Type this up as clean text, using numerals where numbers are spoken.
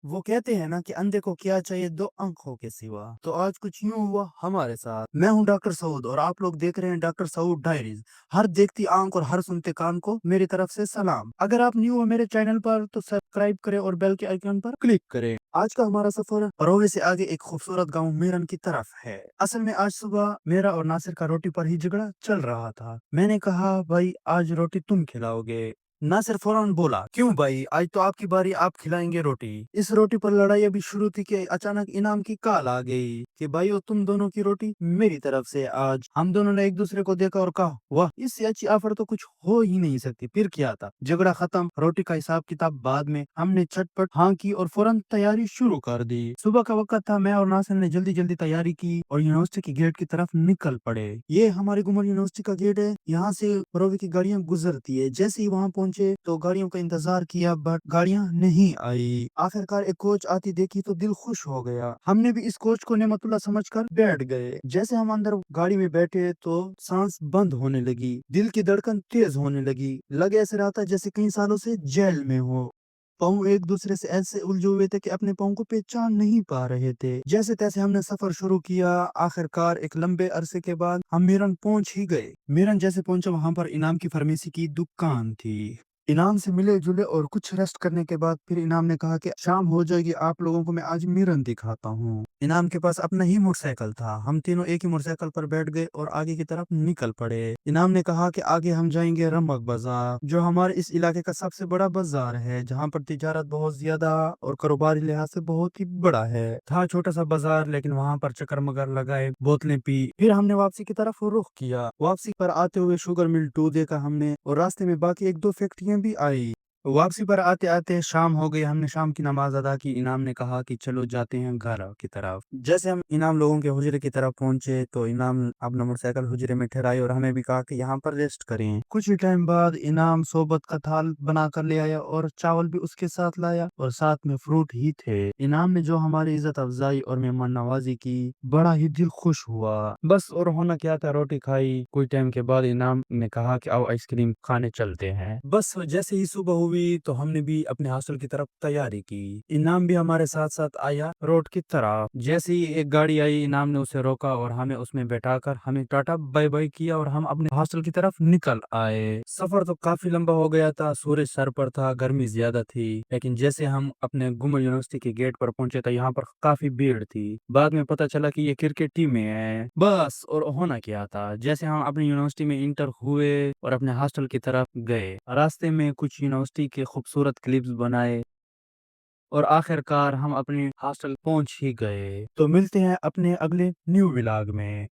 वो कहते हैं ना कि अंधे को क्या चाहिए दो आंखों के सिवा। तो आज कुछ यूं हुआ हमारे साथ। मैं हूं डॉक्टर सऊद और आप लोग देख रहे हैं डॉक्टर सऊद डायरीज। हर देखती आंख और हर सुनते कान को मेरी तरफ से सलाम। अगर आप न्यू हो मेरे चैनल पर तो सब्सक्राइब करें और बेल के आइकन पर क्लिक करें। आज का हमारा सफर रोवे से आगे एक खूबसूरत गांव मीरन की तरफ है। असल में आज सुबह मेरा और नासिर का रोटी पर ही झगड़ा चल रहा था। मैंने कहा भाई आज रोटी तुम खिलाओगे। नासिर फौरन बोला क्यों भाई आज तो आपकी बारी, आप खिलाएंगे रोटी। इस रोटी पर लड़ाई अभी शुरू थी कि अचानक इनाम की कॉल आ गई कि भाइयों तुम दोनों की रोटी मेरी तरफ से। आज हम दोनों ने एक दूसरे को देखा और कहा वाह इससे अच्छी ऑफर तो कुछ हो ही नहीं सकती। फिर क्या था, झगड़ा खत्म, रोटी का हिसाब किताब बाद में। हमने झटपट हाँ की और फौरन तैयारी शुरू कर दी। सुबह का वक्त था, मैं और नासिर ने जल्दी जल्दी तैयारी की और यूनिवर्सिटी के गेट की तरफ निकल पड़े। ये हमारी गुमर यूनिवर्सिटी का गेट है, यहाँ से रोवी की गाड़ियां गुजरती है। जैसे ही वहाँ पहुंचे तो गाड़ियों का इंतजार किया बट गाड़ियां नहीं आई। आखिरकार एक कोच आती देखी तो दिल खुश हो गया। हमने भी इस कोच को नेमतुल्ला समझकर बैठ गए। जैसे हम अंदर गाड़ी में बैठे तो सांस बंद होने लगी, दिल की धड़कन तेज होने लगी। लगे ऐसे रहा था जैसे कई सालों से जेल में हो। पाँव एक दूसरे से ऐसे उलझे हुए थे कि अपने पाँव को पहचान नहीं पा रहे थे। जैसे तैसे हमने सफर शुरू किया। आखिरकार एक लंबे अरसे के बाद हम मीरन पहुंच ही गए। मीरन जैसे पहुंचे वहां पर इनाम की फार्मेसी की दुकान थी। इनाम से मिले जुले और कुछ रेस्ट करने के बाद फिर इनाम ने कहा कि शाम हो जाएगी, आप लोगों को मैं आज मीरन दिखाता हूँ। इनाम के पास अपना ही मोटरसाइकिल था। हम तीनों एक ही मोटरसाइकिल पर बैठ गए और आगे की तरफ निकल पड़े। इनाम ने कहा कि आगे हम जाएंगे रमक बाजार, जो हमारे इस इलाके का सबसे बड़ा बाजार है, जहाँ पर तिजारत बहुत ज्यादा और कारोबारी लिहाज से बहुत ही बड़ा है। था छोटा सा बाजार लेकिन वहाँ पर चक्कर मगर लगाए, बोतलें पी, फिर हमने वापसी की तरफ रुख किया। वापसी पर आते हुए शुगर मिल 2 देखा हमने और रास्ते में बाकी एक दो फैक्ट्रियां भी आई। वापसी पर आते आते शाम हो गई। हमने शाम की नमाज अदा की। इनाम ने कहा कि चलो जाते हैं घर की तरफ। जैसे हम इनाम लोगों के हुजरे की तरफ पहुंचे तो इनाम अपना मोटरसाइकिल हुजरे में ठहराई और हमें भी कहा कि यहाँ पर रेस्ट करें। कुछ ही टाइम बाद इनाम सोबत का थाल बना कर ले आया और चावल भी उसके साथ लाया और साथ में फ्रूट ही थे। इनाम ने जो हमारी इज्जत अफजाई और मेहमान नवाजी की, बड़ा ही दिल खुश हुआ। बस और होना क्या था, रोटी खाई। कुछ टाइम के बाद इनाम ने कहा कि आओ आइसक्रीम खाने चलते हैं। बस जैसे ही सुबह हुई तो हमने भी अपने हॉस्टल की तरफ तैयारी की। इनाम भी हमारे साथ साथ आया रोड की तरफ। जैसे ही एक गाड़ी आई इनाम ने उसे रोका और हमें उसमें बैठाकर हमें टाटा बाय बाय किया और हम अपने हॉस्टल की तरफ निकल आए। सफर तो काफी लंबा हो गया था, सूरज सर पर था, गर्मी ज्यादा थी। लेकिन जैसे हम अपने गुमर यूनिवर्सिटी के गेट पर पहुंचे तो यहाँ पर काफी भीड़ थी। बाद में पता चला कि ये क्रिकेट टीम में है। बस और होना क्या था, जैसे हम अपनी यूनिवर्सिटी में इंटर हुए और अपने हॉस्टल की तरफ गए, रास्ते में कुछ यूनिवर्सिटी के खूबसूरत क्लिप्स बनाए और आखिरकार हम अपने हॉस्टल पहुंच ही गए। तो मिलते हैं अपने अगले न्यू व्लॉग में।